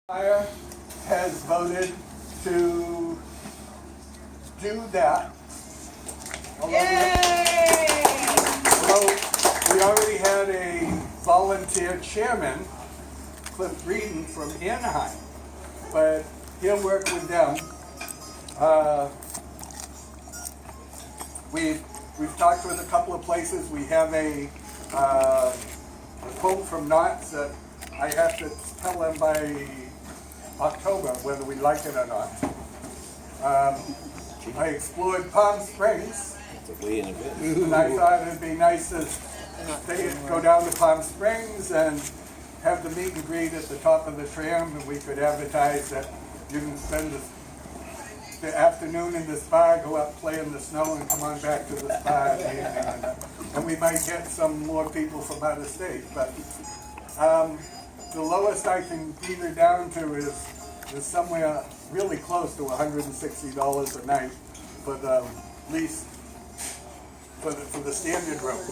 Fire has voted to do that. Although we already had a volunteer chairman, Cliff Breeden from Anaheim, but he'll work with them. We've talked with a couple of places. We have a quote from Knott's that I have to tell them by October whether we like it or not. I explored Palm Springs, and I thought it'd be nice to go down to Palm Springs and have the meet and greet at the top of the tram, and we could advertise that you can spend the afternoon in the spa, go up, play in the snow, and come on back to the spa in the evening. And we might get some more people from out of state. But the lowest I can beat her down to is somewhere really close to $160 a night for the lease, for the standard room.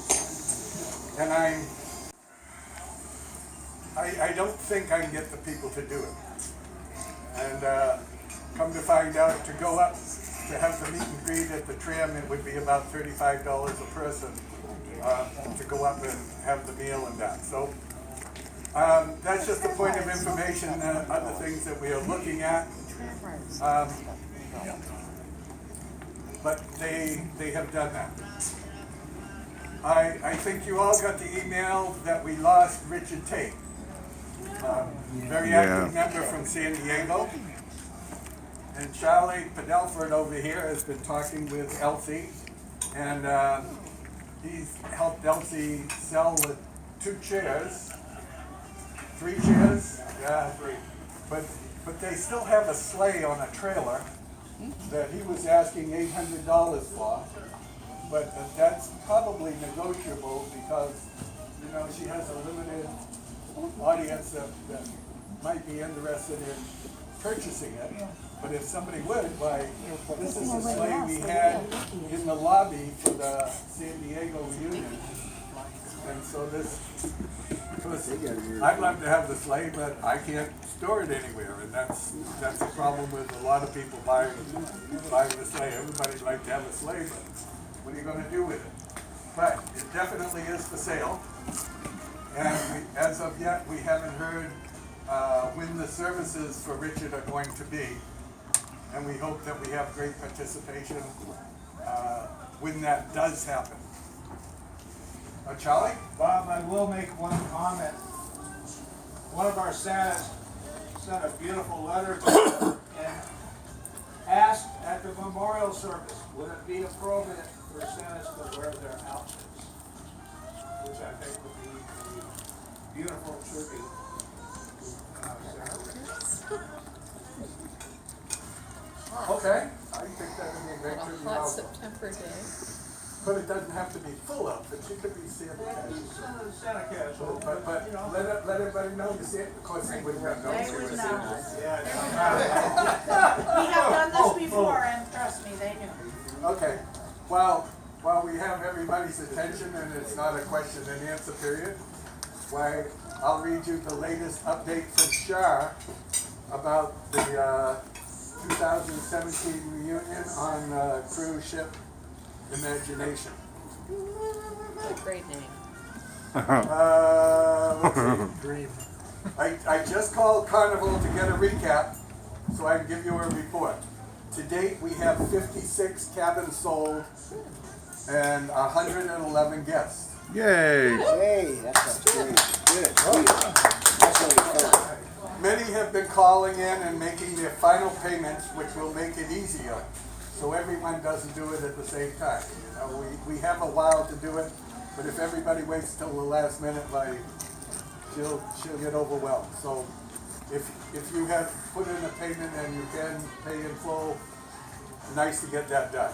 And I don't think I can get the people to do it. And come to find out, to go up to have the meet and greet at the tram, it would be about $35 a person to go up and have the meal and that. So that's just a point of information, other things that we are looking at. But they have done that. I think you all got the email that we lost Richard Tate, very active member from San Diego. And Charlie Padelford over here has been talking with Elsie, and he's helped Elsie sell the 2 chairs, 3 chairs, yeah, 3. But they still have a sleigh on a trailer that he was asking $800 for. But that's probably negotiable because, you know, she has a limited audience that might be interested in purchasing it. But if somebody would, why, this is the sleigh we had in the lobby for the San Diego reunion. And so I'd love to have the sleigh, but I can't store it anywhere. And that's a problem with a lot of people buying the sleigh. Everybody'd like to have a sleigh, but what are you going to do with it? But it definitely is for sale. And as of yet, we haven't heard when the services for Richard are going to be. And we hope that we have great participation when that does happen. Charlie? Bob, I will make one comment. One of our Santas sent a beautiful letter to us and asked at the memorial service, would it be appropriate for Santas to wear their outfits? Which I think would be a beautiful tribute to Santa. Okay, I think that would be a great On a tribute. hot September day. But it doesn't have to be full outfit. She could be Santa casual. Santa casual. But you know. let everybody know you see it. Of course, they wouldn't have known. They would know. Yeah. We have done this before, and trust me, they knew. Okay. Well, while we have everybody's attention and it's not a question and answer period, why, I'll read you the latest update from Shar about the 2017 reunion on cruise ship Imagination. What a great name. Let's see. Dream. I just called Carnival to get a recap so I can give you a report. To date, we have 56 cabins sold and 111 guests. Yay! Hey, that's great. Good. That's really cool. Many have been calling in and making their final payments, which will make it easier, so everyone doesn't do it at the same time. We have a while to do it, but if everybody waits till the last minute, like, she'll get overwhelmed. So if you have put in a payment and you can pay in full, nice to get that done.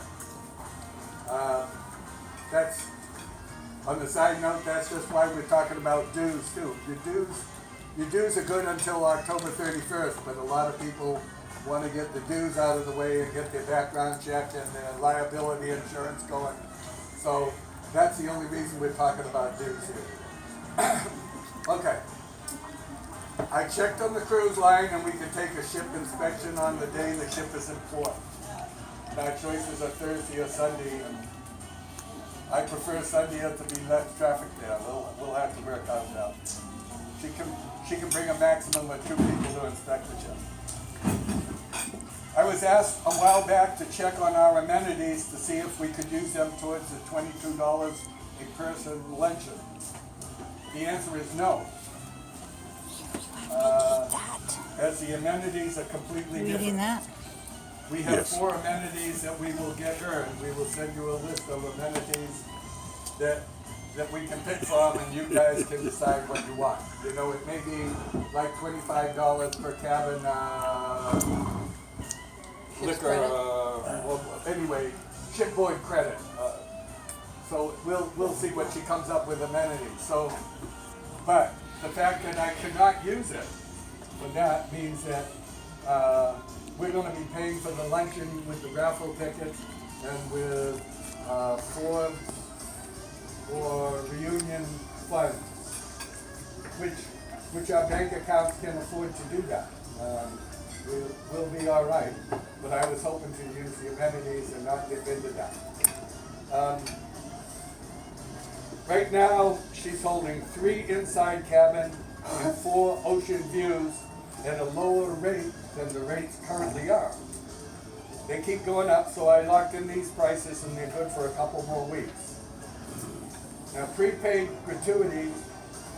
That's, on the side note, that's just why we're talking about dues too. Your dues are good until October 31st, but a lot of people want to get the dues out of the way and get their background check and their liability insurance going. So that's the only reason we're talking about dues here. Okay. I checked on the cruise line and we could take a ship inspection on the day the ship is in port. Our choices are Thursday or Sunday, and I prefer Sunday to be less traffic there. We'll have to work out that. She can bring a maximum of 2 people to inspect the ship. I was asked a while back to check on our amenities to see if we could use them towards the $22 a person luncheon. The answer is no. As the amenities are completely different. We have 4 amenities that we will get earned. We will send you a list of amenities that we can pick from, and you guys can decide what you want. You know, it may be like $25 per cabin liquor, well, anyway, shipboard credit. So we'll see what she comes up with amenities. So, but the fact that I cannot use it, well, that means that we're going to be paying for the luncheon with the raffle tickets and with for reunion funds, which our bank accounts can afford to do that. We'll be all right, but I was hoping to use the amenities and not get into that. Right now, she's holding 3 inside cabin and 4 ocean views at a lower rate than the rates currently are. They keep going up, so I locked in these prices and they're good for a couple more weeks. Now, prepaid gratuity,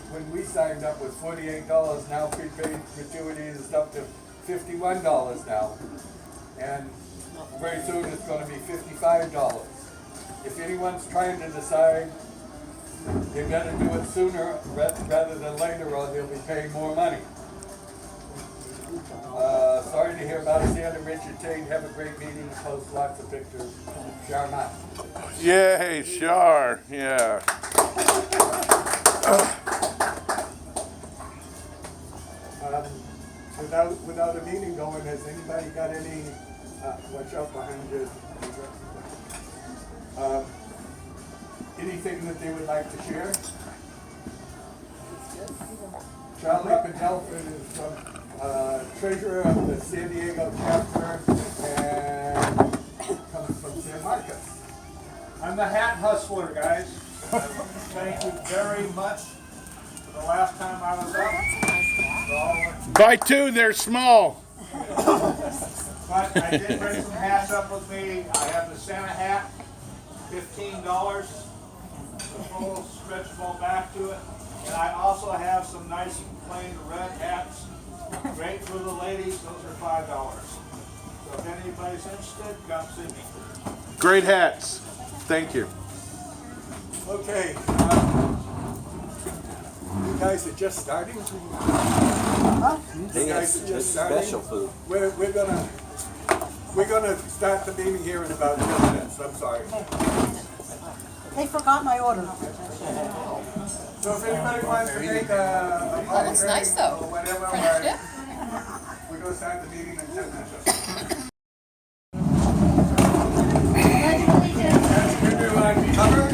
when we signed up, was $48. Now prepaid gratuity is up to $51 now. And very soon it's going to be $55. If anyone's trying to decide, they better do it sooner rather than later, or they'll be paying more money. Sorry to hear about Santa Richard Tate. Have a great meeting. Post lots of pictures. Sharma. Yay, Shar. Yeah. Without a meeting going, has anybody got any? Watch out behind you. Anything that they would like to share? Charlie Padelford is treasurer of the San Diego chapter and comes from San Marcos. I'm the hat hustler, guys. Thank you very much for the last time I was up. Buy 2, they're small. But I did bring some hats up with me. I have the Santa hat, $15, the full stretchable back to it. And I also have some nice plain red hats, great for the ladies. Those are $5. So if anybody's interested, come see me. Great hats. Thank you. Okay. You guys are just starting. You guys are just starting. Special food. We're gonna start the meeting here in about 10 minutes. I'm sorry. They forgot my order. So if anybody wants to make a That looks nice though. or whatever, French dip. we're gonna start the meeting in 10 minutes. Everyone covered?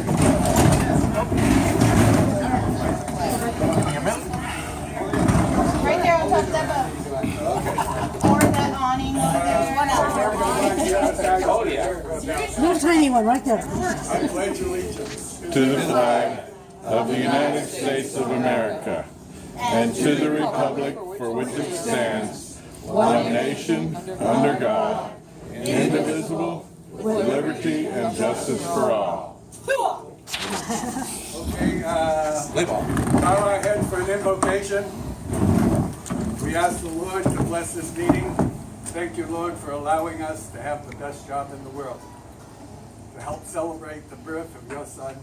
Right there on top of that boat. Or that awning over there. One out there. Oh, yeah. Little tiny one right there. I pledge allegiance To the flag of the United States of America and to the republic for which it stands, one nation, under God, indivisible, with liberty and justice for all. Okay, bow our heads for an invocation. We ask the Lord to bless this meeting. Thank you, Lord, for allowing us to have the best job in the world, to help celebrate the birth of your Son,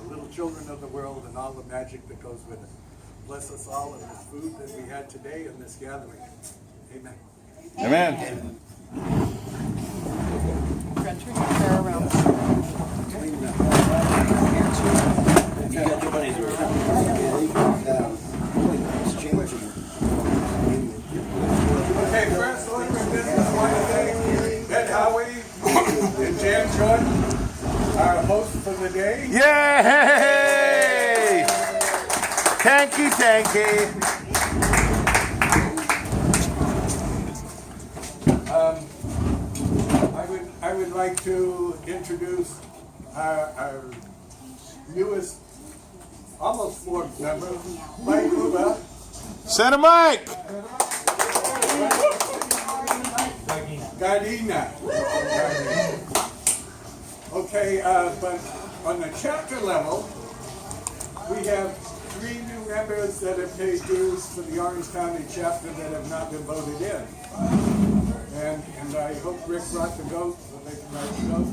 the little children of the world, and all the magic that goes with it. Bless us all in this food that we had today in this gathering. Amen. Amen. Turn your hair around. You got your money's worth. Okay, first order of business, I want to thank Ed Howie and Jan Jordan, our hosts for the day. Yay! Tanky, tanky. like to introduce our newest, almost fourth member, Mike Uba. Santa Mike! Gardena. Okay, but on the chapter level, we have 3 new members that have paid dues for the Orange County chapter that have not been voted in. And I hope Rick brought the goat, so they can ride the goat.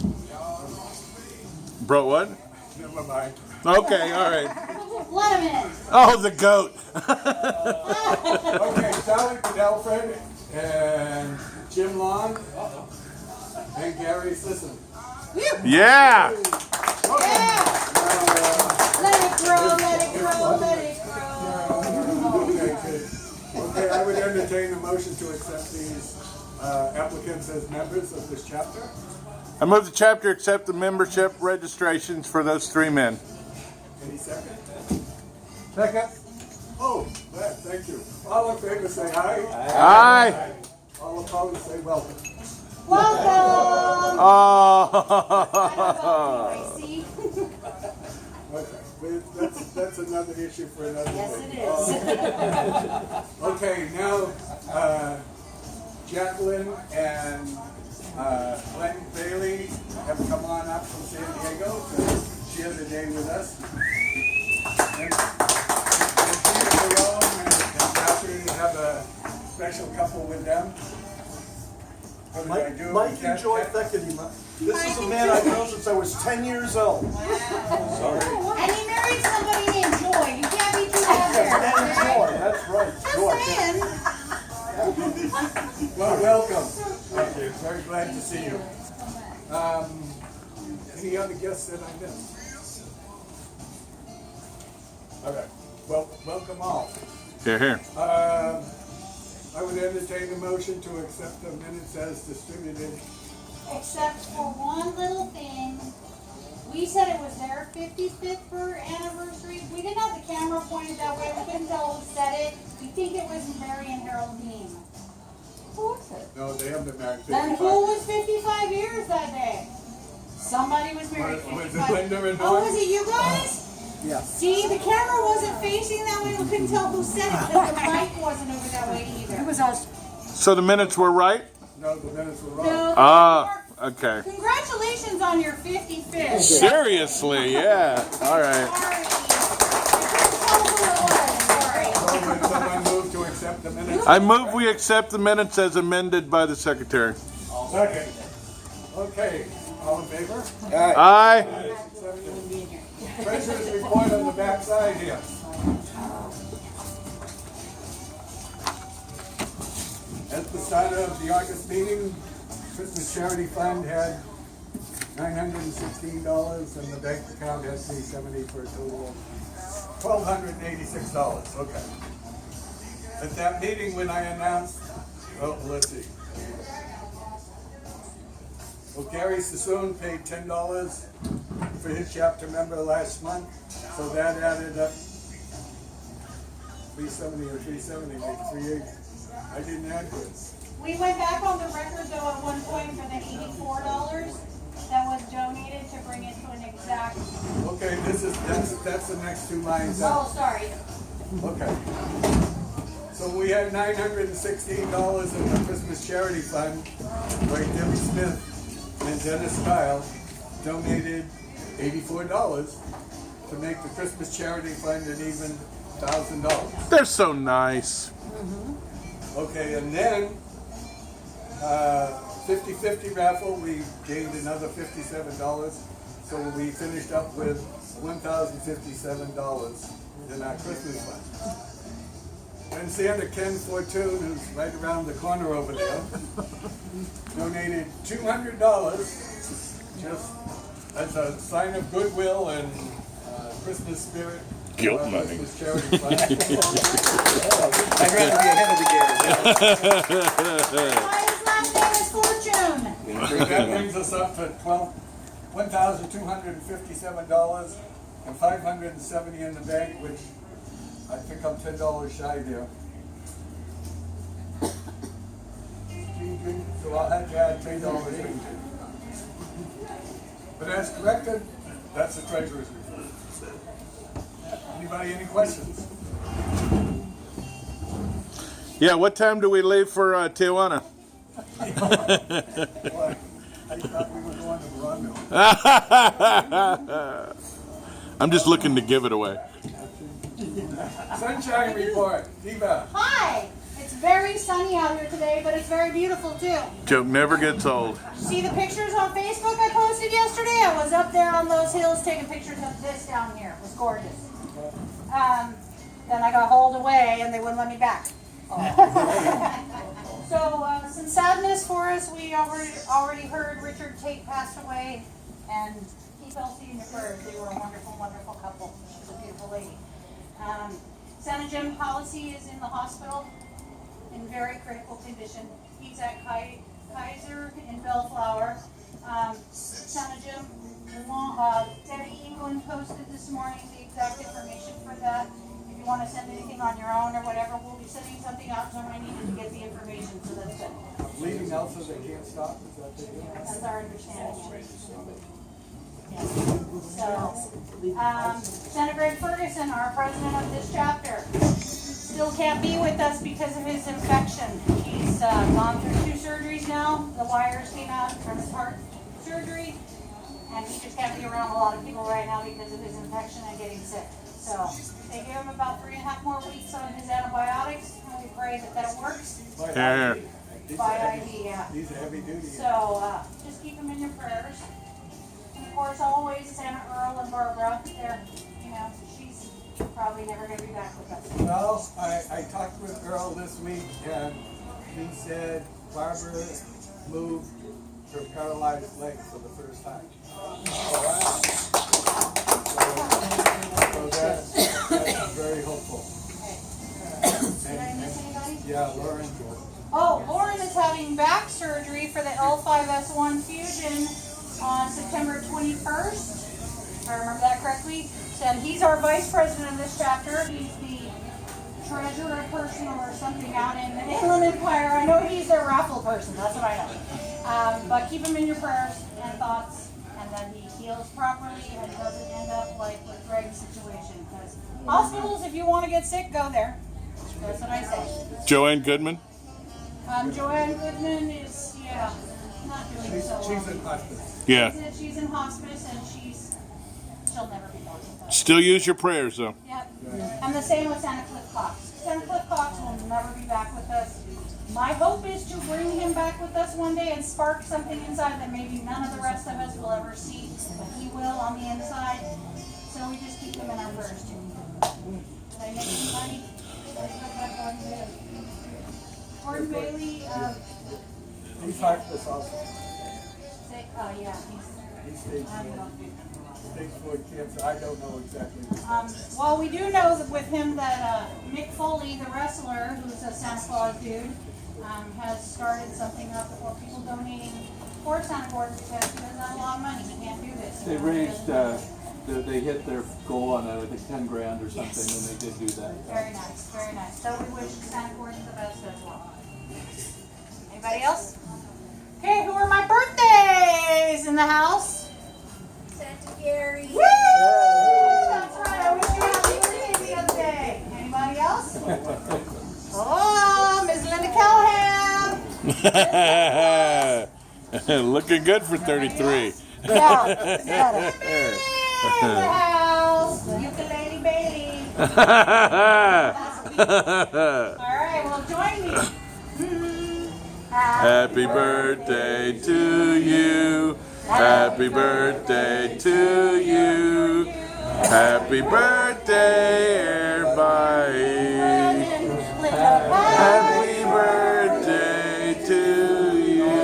Bro, what? Never mind. Okay, all right. Let him in. Oh, the goat. Okay, Sally Alfred and Jim Long and Gary Sisson. Yeah. Yeah. Let it grow, let it grow, let it grow. Okay, good. Okay, I would entertain a motion to accept these applicants as members of this chapter. I move the chapter accept the membership registrations for those 3 men. Any second? Second. Oh, glad, thank you. All in favor say aye. Aye. All opposed say welcome. Welcome. Oh. I see. Okay, but that's another issue for another day. Yes, it is. Okay, now, Jacqueline and Glenn Bailey have come on up from San Diego to share the day with us. And Jerome and Kathy have a special couple with them. What did I do? Mike and Joy Theckerty. This is a man I've known since I was 10 years old. And he married somebody named Joy. You can't be too out there. And Joy, that's right. Joy. Just saying. Well, welcome. Thank you. Very glad to see you. Any other guests that I missed? All right. Well, welcome all. Here. I would entertain a motion to accept the minutes as distributed. Except for one little thing. We said it was their 55th anniversary. We didn't have the camera pointed that way. We couldn't tell who said it. We think it was Mary and Harold Dean. Who was it? No, they haven't been married. Then who was 55 years that day? Somebody was married Was it 55. Linda and Oh, Dawn? was it you guys? Yeah. See, the camera wasn't facing that way. We couldn't tell who said it because the mic wasn't over that way either. It was us. So the minutes were right? No, the minutes were wrong. No. Ah, okay. Congratulations on your 55th. Seriously, yeah. All right. Sorry. I couldn't tell who it was. Sorry. So would someone move to accept the minutes? I move we accept the minutes as amended by the secretary. Second. Okay, all in favor? Aye. Treasurer's report on the back side here. At the start of the August meeting, Christmas Charity Fund had $916 and the bank account had $370 for a total of $1,286. Okay. At that meeting when I announced, oh, let's see. Well, Gary Sassoon paid $10 for his chapter member last month, so that added up 370 or 370, made 380. I didn't add this. We went back on the record though at one point for the $84 that was donated to bring it to an exact. Okay, that's the next 2 lines Oh, up. sorry. Okay. So we had $916 in the Christmas Charity Fund, where Debbie Smith and Dennis Kyle donated $84 to make the Christmas Charity Fund an even $1,000. They're so nice. Okay, and then 50-50 raffle, we gained another $57, so we finished up with $1,057 in our Christmas fund. And Santa Ken Fortune, who's right around the corner over there, donated $200 just as a sign of goodwill and Christmas spirit. Guilt for our money. Christmas charity fund. I'd rather be ahead of the game. Why his last name is Fortune? That brings us up to $1,257 and $570 in the bank, which I think I'm $10 shy there. So I'll have to add $10 in. But as corrected, that's the treasurer's report. Anybody, any questions? Yeah, what time do we leave for Tijuana? Well, I thought we were going to Rondo. I'm just looking to give it away. Sunshine report, Eva. Hi! It's very sunny out here today, but it's very beautiful too. Joke never gets old. See the pictures on Facebook I posted yesterday? I was up there on those hills taking pictures of this down here. It was gorgeous. Then I got hauled away and they wouldn't let me back. So some sadness for us. We already heard Richard Tate passed away, and keep Elsie in your prayers. They were a wonderful, wonderful couple. She was a beautiful lady. Santa Jim Policy is in the hospital in very critical condition. He's at Kaiser in Bellflower. Santa Jim, Debbie England posted this morning the exact information for that. If you want to send anything on your own or whatever, we'll be sending something out to them. I needed to get the information, so that's good. Leaving Elsa, they can't stop. Is that the deal? That's our understanding. Yes. So, Senator Greg Ferguson, our president of this chapter, still can't be with us because of his infection. He's gone through 2 surgeries now. The wires came out from his heart surgery, and he just can't be around a lot of people right now because of his infection and getting sick. So they give him about 3.5 more weeks on his antibiotics, and we pray that that works. Yeah. By IV, yeah. He's a heavy duty. So just keep him in your prayers. And of course, always Santa Earl and Barbara. They're, she's probably never going to be back with us. Well, I talked with Earl this week, and he said Barbara moved her paralyzed leg for the first time. So that's very hopeful. Did I miss anybody? Yeah, Lauren. Oh, Lauren is having back surgery for the L5S1 fusion on September 21st. If I remember that correctly. And he's our vice president of this chapter. He's the treasurer person or something out in the Inland Empire. I know he's their raffle person. That's what I know. But keep him in your prayers and thoughts, and that he heals properly and doesn't end up like with Greg's situation. Because hospitals, if you want to get sick, go there. That's what I say. Joanne Goodman? Joanne Goodman is, not doing so well. She's in hospice. Yeah. She's in hospice, and she'll never be back with us. Still use your prayers, though. Yep. And the same with Santa Cliff Cox. Santa Cliff Cox will never be back with us. My hope is to bring him back with us one day and spark something inside that maybe none of the rest of us will ever see, but he will on the inside. So we just keep him in our prayers too. Did I make anybody? Gordon Bailey, He's hospice also. yeah, He's stage 4 cancer. I don't know exactly. well, we do know that with him that Mick Foley, the wrestler, who's a Santa Claus dude, has started something up for people donating for Santa Claus because he doesn't have a lot of money. He can't do this. They raised, they hit their goal on, I think, 10 grand or something, Yes. and they did do that. Very nice, very nice. So we wish Santa Claus the best as well. Anybody else? Okay, who are my birthdays in the house? Santa Gary. Woo! That's right. I wish you a happy birthday the other day. Anybody else? Oh, Miss Linda Callahan. Looking good for 33. Yeah, it's better. In the house. Ukulele Bailey. All right, well, join me. Happy birthday to you. Happy birthday to you. Happy birthday, everybody. Happy birthday to you.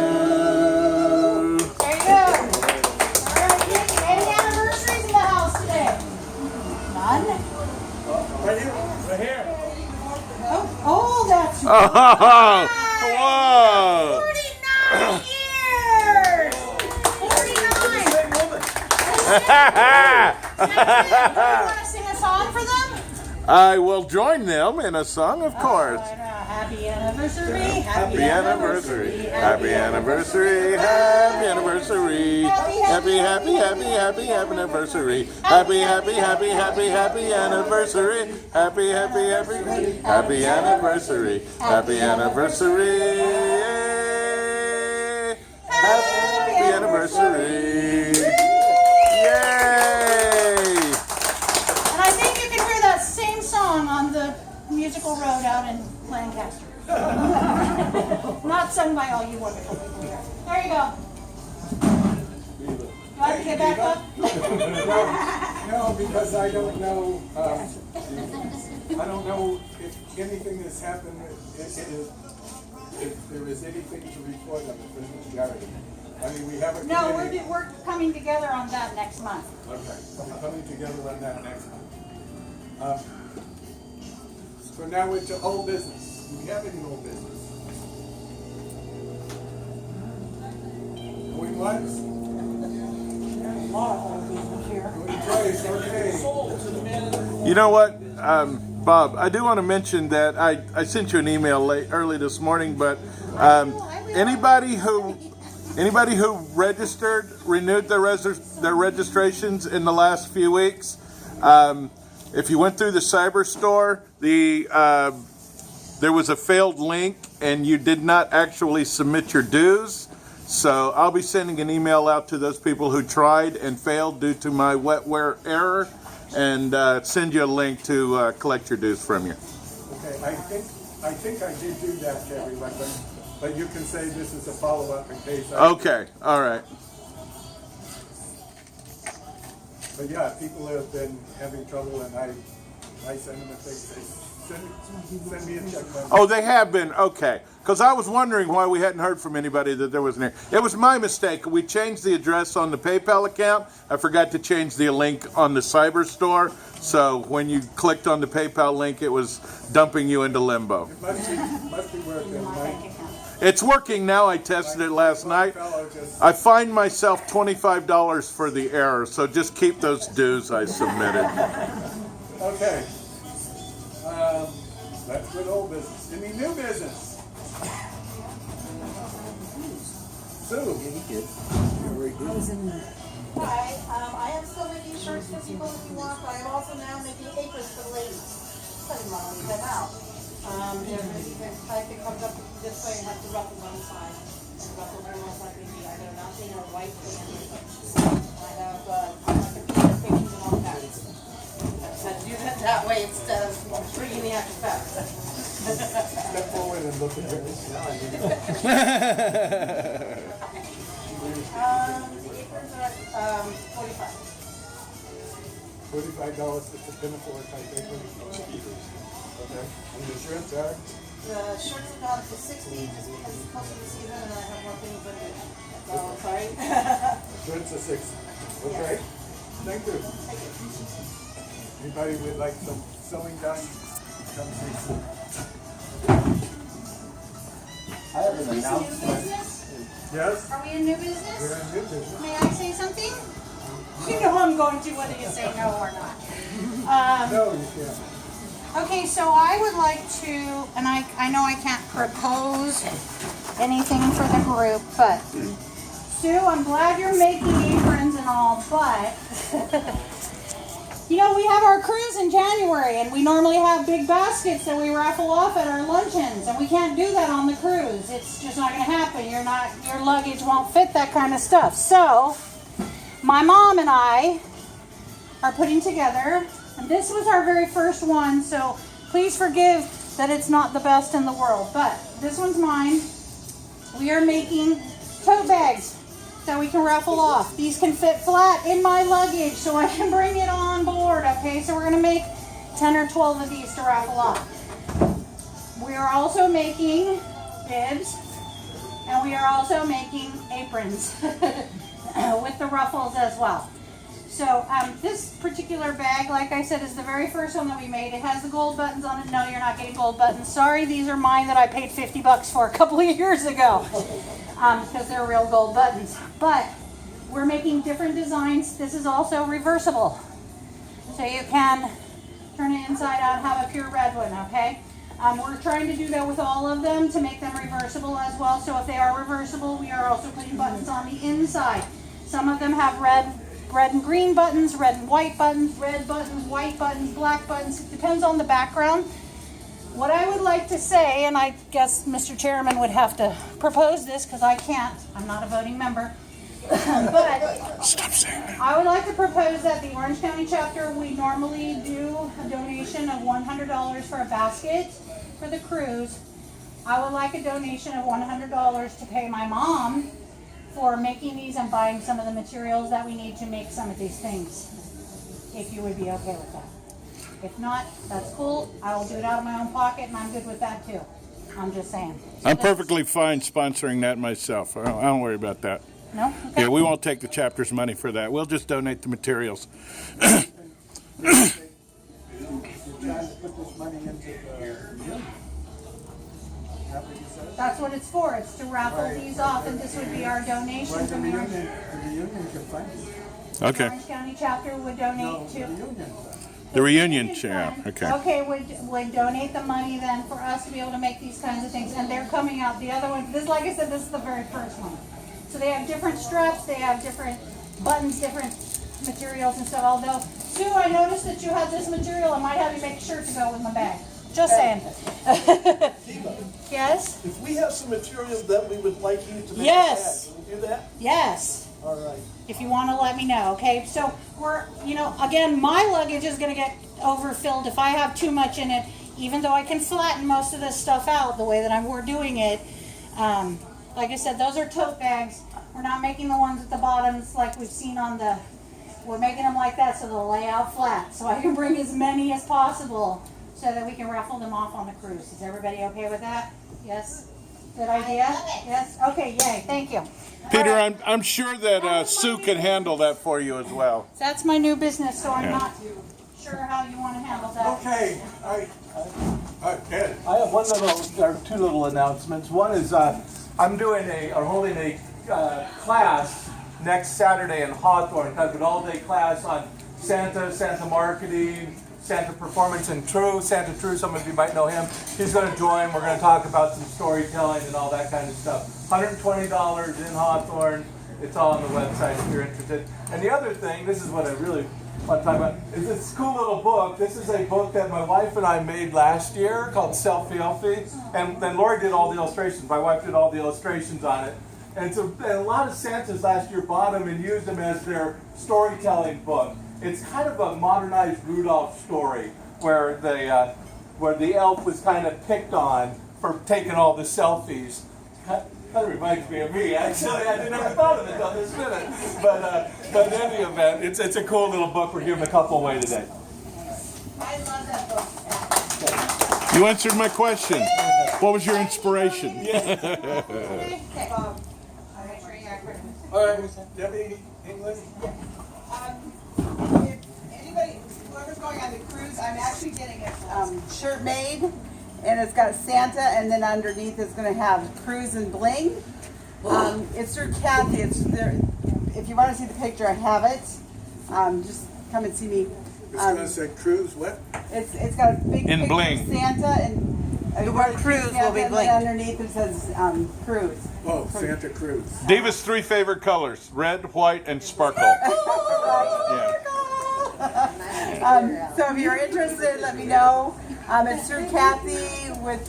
There you go. All right, any anniversaries in the house today? None? Right here. Right here. Oh, that's Oh, whoa! 49 years! 49! You want to sing a song for them? I will join them in a song, of course. I know. Happy anniversary. Happy anniversary. Happy anniversary. Happy anniversary. Happy, happy, happy, happy, happy anniversary. Happy, happy, happy, happy, happy anniversary. Happy, happy, happy, happy anniversary. Happy anniversary. Happy anniversary. Yay! And I think you can hear that same song on the musical road out in Lancaster. Not sung by all you wonderful people here. There you go. You want to get back up? No, because I don't know, I don't know if anything has happened, if there is anything to report on the Christmas garden. I mean, we have a No, committee. we're coming together on that next month. Okay, we're coming together on that next month. So now we're to old business. Do we have any old business? Going once? Going twice, okay. You know what, Bob, I do want to mention that I sent you an email early this morning, but anybody who renewed their registrations in the last few weeks, if you went through the cyber store, there was a failed link and you did not actually submit your dues. So I'll be sending an email out to those people who tried and failed due to my wetware error, and send you a link to collect your dues from you. Okay, I think I did do that to everyone, but you can say this is a follow-up in case I... Okay, all right. But yeah, people have been having trouble, and I send them a thing, say, send me a check. Oh, they have been, okay. Because I was wondering why we hadn't heard from anybody that there was an error. It was my mistake. We changed the address on the PayPal account. I forgot to change the link on the cyber store. So when you clicked on the PayPal link, it was dumping you into limbo. It must be working. It's working now. I tested it last night. I fined myself $25 for the error, so just keep those dues I submitted. Okay. That's good old business. Any new business? Sue? Hi, I am still making shirts for people if you want, but I am also now making aprons for the ladies. So you want to leave them out. There's a type that comes up this way and has the ruffles on the side. And the ruffles are most likely to be either nothing or white or I have computer pictures and all that. I said do that way instead of bringing the extra fabric. Step forward and look at her. The aprons are $45. $45 for the pinafore type apron. Okay. And the shirts are? The shirts are down to 60 just because it's close to the season and I have more things than this. So I'm sorry. Shirts are 60. Okay. Thank you. Anybody would like some sewing done? Come see Sue. I have an Is this new announcement. business? Yes? Are we in new We're business? in new business. May I say something? You know I'm going to whether you say no or not. No, you can't. Okay, so I would like to, and I know I can't propose anything for the group, but Sue, I'm glad you're making aprons and all, but you know, we have our cruise in January, and we normally have big baskets that we raffle off at our luncheons, and we can't do that on the cruise. It's just not going to happen. Your luggage won't fit that kind of stuff. So, my mom and I are putting together, and this was our very first one, so please forgive that it's not the best in the world, but this one's mine. We are making tote bags that we can raffle off. These can fit flat in my luggage so I can bring it on board, okay? So we're gonna make 10 or 12 of these to raffle off. We are also making bibs, and we are also making aprons with the ruffles as well. So this particular bag, like I said, is the very first one that we made. It has the gold buttons on it. No, you're not getting gold buttons. Sorry, these are mine that I paid $50 for a couple of years ago because they're real gold buttons. But we're making different designs. This is also reversible. So you can turn it inside out and have a pure red one, okay? We're trying to do that with all of them to make them reversible as well. So if they are reversible, we are also putting buttons on the inside. Some of them have red and green buttons, red and white buttons, red buttons, white buttons, black buttons. It depends on the background. What I would like to say, and I guess Mr. Chairman would have to propose this because I can't, I'm not a voting member, but Stop saying that. I would like to propose that the Orange County chapter, we normally do a donation of $100 for a basket for the cruise. I would like a donation of $100 to pay my mom for making these and buying some of the materials that we need to make some of these things, if you would be okay with that. If not, that's cool. I will do it out of my own pocket, and I'm good with that too. I'm just saying. I'm perfectly fine sponsoring that myself. I don't worry about that. No? Okay. Yeah, we won't take the chapter's money for that. We'll just donate the materials. You're trying to put this money into the union. Is that what you said? That's what it's for. It's to raffle Right. these off, and this would be our Well, donation the from the Orange reunion can fund it. Okay. County chapter would No, donate the to. reunion fund. The reunion chair. Fund, Okay. Okay, would donate the money then for us to be able to make these kinds of things, and they're coming out. The other one, this, like I said, this is the very first one. So they have different straps, they have different buttons, different materials and stuff. Although, Sue, I noticed that you had this material. I might have you make a shirt to go with my bag. Just saying. Yes. If we have some materials that we would like you to make Yes. a bag, can we do that? Yes. All right. If you want to let me know, okay? So we're, again, my luggage is going to get overfilled if I have too much in it, even though I can flatten most of this stuff out the way that we're doing it. Like I said, those are tote bags. We're not making the ones at the bottoms like we've seen on we're making them like that so they'll lay out flat. So I can bring as many as possible so that we can raffle them off on the cruise. Is everybody okay with that? Yes? Good idea? Yes? Okay, yay, thank you. Peter, I'm sure that Sue can handle that for you as well. That's my new business, so I'm Yeah. not sure how you want to handle that. Okay, Ed. I have two little announcements. One is I'm holding a class next Saturday in Hawthorne, kind of an all-day class on Santa marketing, Santa performance, and Santa True. Some of you might know him. He's going to join. We're going to talk about some storytelling and all that kind of stuff. $120 in Hawthorne. It's all on the website if you're interested. And the other thing, this is what I really want to talk about, is this cool little book. This is a book that my wife and I made last year called Selfie. And then Lori did all the illustrations. My wife did all the illustrations on it. And a lot of Santas last year bought them and used them as their storytelling book. It's kind of a modernized Rudolph story where the elf was kind of picked on for taking all the selfies. That reminds me of me, actually. I never thought of it until this minute. But in any event, it's a cool little book. We're giving a couple away today. I love that book. You answered my question. What was your inspiration? All right, Debbie, English? If anybody, whoever's going on the cruise, I'm actually getting a shirt made, and it's got Santa, and then underneath it's going to have cruise and bling. It's through Kathy. It's there. If you want to see the picture, I have it. Just come and see me. It's gonna say cruise, what? It's got a big In picture bling. of Santa, and The word cruise will be and then blinked. underneath it says cruise. Oh, Santa Cruz. David's three favorite colors: red, white, and sparkle. Yeah. So if you're interested, let me know. It's through Kathy with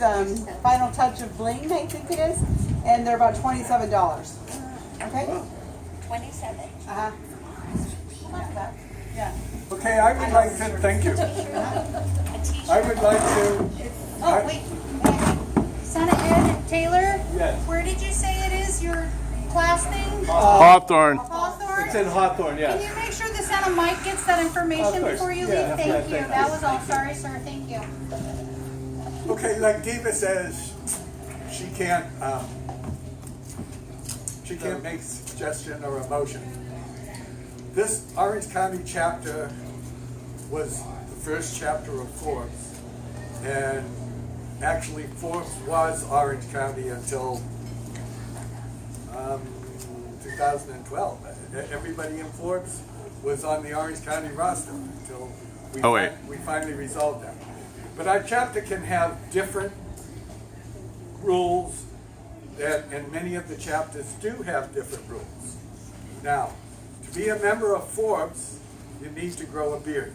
Final Touch of Bling, I think it is, and they're about $27. Okay. 27. Uh-huh. Yeah. Okay, I would like to, thank you. I would like to, Oh, wait. Son of Ed Taylor? Yes. Where did you say it is, your class thing? Hawthorne. Hawthorne? It's in Hawthorne, Can yes. you make sure the Santa Mike gets that information Of course. before you Yeah, leave? Thank yeah, you. thank That you. was all. Sorry, sir. Thank you. okay, like Diva says, she can't make suggestion or a motion. This Orange County chapter was the first chapter of Forbes, and actually Forbes was Orange County until 2012. Everybody in Forbes was on the Orange County roster until we finally resolved that. But our chapter can have different rules, and many of the chapters do have different rules. Now, to be a member of Forbes, you need to grow a beard.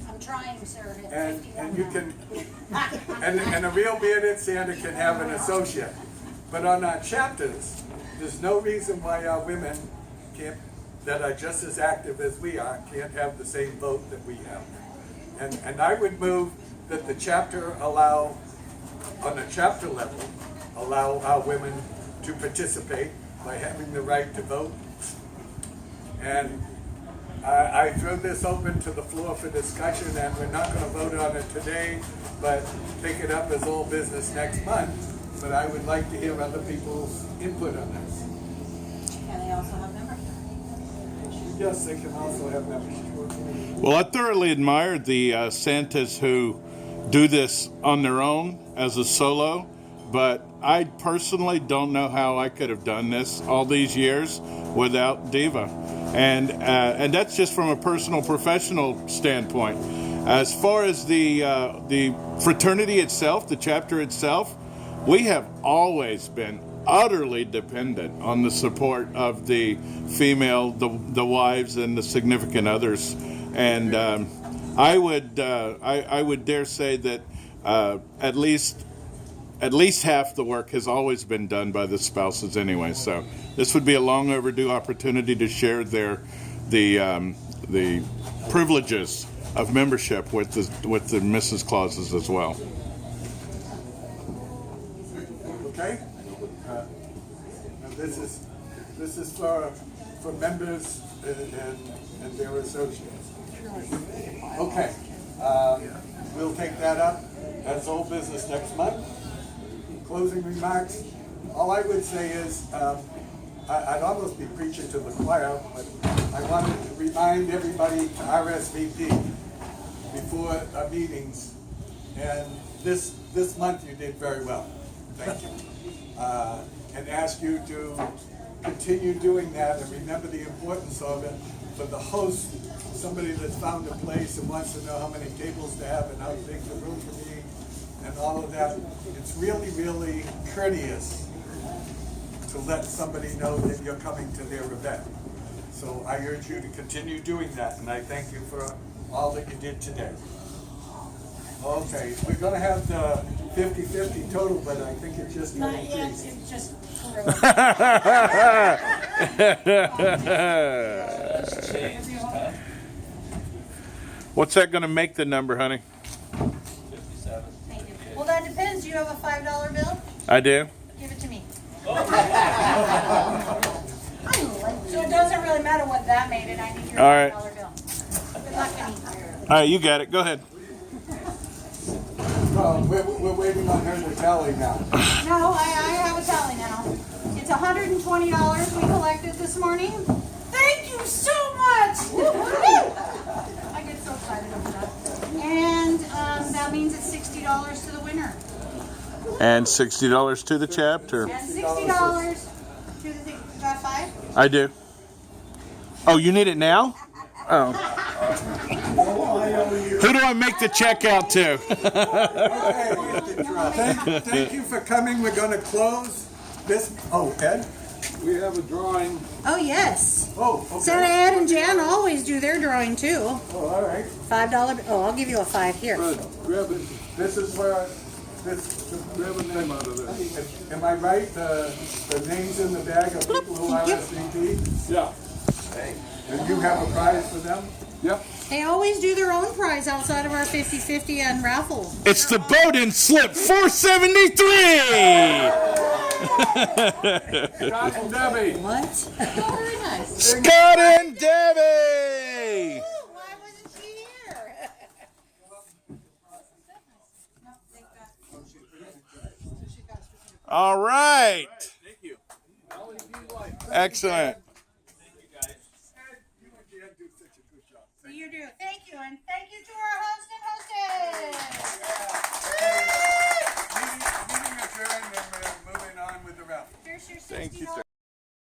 I'm trying, sir. At And 51 you now. can, and a real bearded Santa can have an associate. But on our chapters, there's no reason why our women can't, that are just as active as we are, can't have the same vote that we have. And I would move that the chapter allow, on a chapter level, allow our women to participate by having the right to vote. And I throw this open to the floor for discussion, and we're not going to vote on it today, but take it up as old business next month. But I would like to hear other people's input on this. Can they also have membership? Yes, they can also have membership. Well, I thoroughly admire the Santas who do this on their own as a solo, but I personally don't know how I could have done this all these years without Diva. And that's just from a personal, professional standpoint. As far as the fraternity itself, the chapter itself, we have always been utterly dependent on the support of the female, the wives, and the significant others. And I would dare say that at least half the work has always been done by the spouses anyway. So this would be a long overdue opportunity to share the privileges of membership with the Mrs. Clauses as well. Okay? And this is for members and their associates. Okay. We'll take that up as old business next month. Closing remarks. All I would say is, I'd almost be preaching to the choir, but I wanted to remind everybody to RSVP before our meetings. And this month you did very well. Thank you. And ask you to continue doing that, and remember the importance of it for the host, somebody that's found a place and wants to know how many tables to have and how big the room can be and all of that. It's really, really courteous to let somebody know that you're coming to their event. So I urge you to continue doing that, and I thank you for all that you did today. Okay, we're gonna have the 50-50 total, but I think it's just gonna Not yet, increase. it's just. What's that going to make the number, honey? Thank you. Well, that depends. Do you have a $5 bill? I do. Give it to me. So it doesn't really matter what that made it. I need your All right. $5 bill. Good luck, Annie. All right, you got it. Go ahead. Well, we're waiting on her to tally now. No, I have a tally now. It's $120 we collected this morning. Thank you so much! I get so excited over that. And that means it's $60 to the winner. And $60 to the chapter. And $60 to the thing. You got 5? I do. Oh, you need it now? Oh. Who do I make the check out to? Okay, thank you for coming. We're gonna close this. Oh, Ed? We have a drawing. Oh, yes. Oh, okay. Santa Ed and Jan always do their drawing too. Oh, all right. $5. Oh, I'll give you a 5 here. Grab it. This is where Grab a name out of this. am I right? The names in the bag of people who RSVP? Yeah. And you have a prize for them? Yep. They always do their own prize outside of our 50-50 and raffle. It's the boat and slip 473! Scott and Debbie. What? Oh, very nice. Scott and Debbie! Why wasn't she here? All right. Thank you. Excellent. You do. Thank you. And thank you to our host and hostess. Meeting adjourned, and we're moving on with the raffle. Here's your Thank you.